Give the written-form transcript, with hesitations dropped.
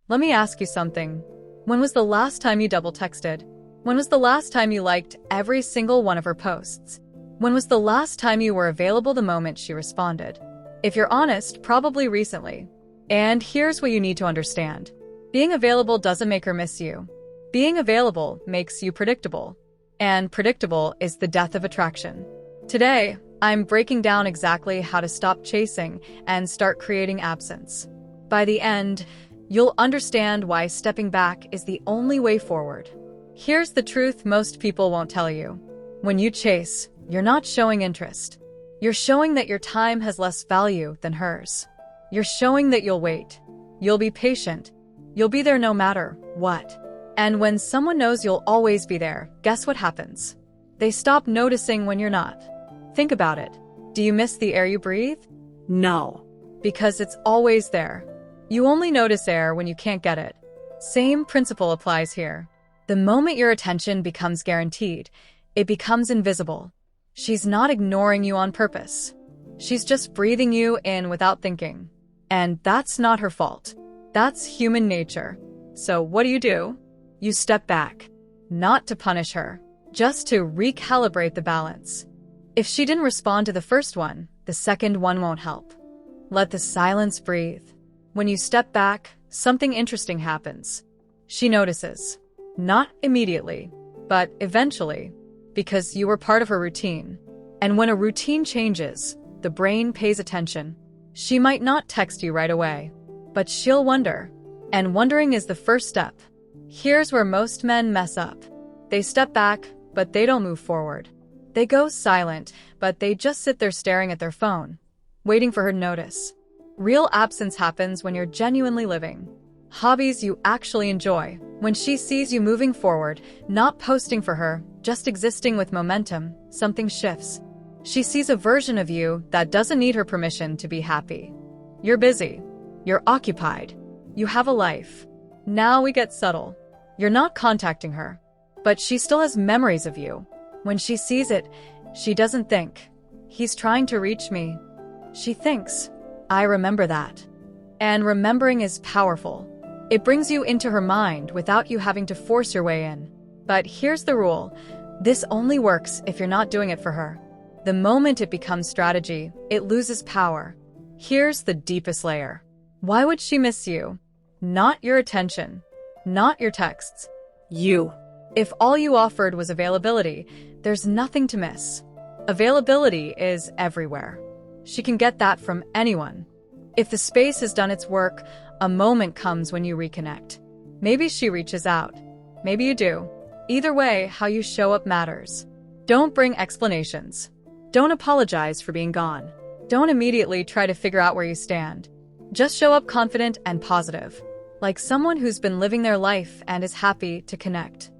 Let me ask you something. When was the last time you double texted? When was the last time you liked every single one of her posts? When was the last time you were available the moment she responded? If you're honest, probably recently. And here's what you need to understand. Being available doesn't make her miss you. Being available makes you predictable. And predictable is the death of attraction. Today, I'm breaking down exactly how to stop chasing and start creating absence. By the end, you'll understand why stepping back is the only way forward. Here's the truth most people won't tell you. When you chase, you're not showing interest. You're showing that your time has less value than hers. You're showing that you'll wait. You'll be patient. You'll be there no matter what. And when someone knows you'll always be there, guess what happens? They stop noticing when you're not. Think about it. Do you miss the air you breathe? No. Because it's always there. You only notice air when you can't get it. Same principle applies here. The moment your attention becomes guaranteed, it becomes invisible. She's not ignoring you on purpose. She's just breathing you in without thinking. And that's not her fault. That's human nature. So what do? You step back. Not to punish her, just to recalibrate the balance. If she didn't respond to the first one, the second one won't help. Let the silence breathe. When you step back, something interesting happens. She notices. Not immediately, but eventually, because you were part of her routine. And when a routine changes, the brain pays attention. She might not text you right away, but she'll wonder. And wondering is the first step. Here's where most men mess up. They step back, but they don't move forward. They go silent, but they just sit there staring at their phone, waiting for her to notice. Real absence happens when you're genuinely living. Hobbies you actually enjoy. When she sees you moving forward, not posting for her, just existing with momentum, something shifts. She sees a version of you that doesn't need her permission to be happy. You're busy. You're occupied. You have a life. Now we get subtle. You're not contacting her, but she still has memories of you. When she sees it, she doesn't think, "He's trying to reach me." She thinks, "I remember that." And remembering is powerful. It brings you into her mind without you having to force your way in. But here's the rule. This only works if you're not doing it for her. The moment it becomes strategy, it loses power. Here's the deepest layer. Why would she miss you? Not your attention. Not your texts. You. If all you offered was availability, there's nothing to miss. Availability is everywhere. She can get that from anyone. If the space has done its work, a moment comes when you reconnect. Maybe she reaches out. Maybe you do. Either way, how you show up matters. Don't bring explanations. Don't apologize for being gone. Don't immediately try to figure out where you stand. Just show up confident and positive, like someone who's been living their life and is happy to connect.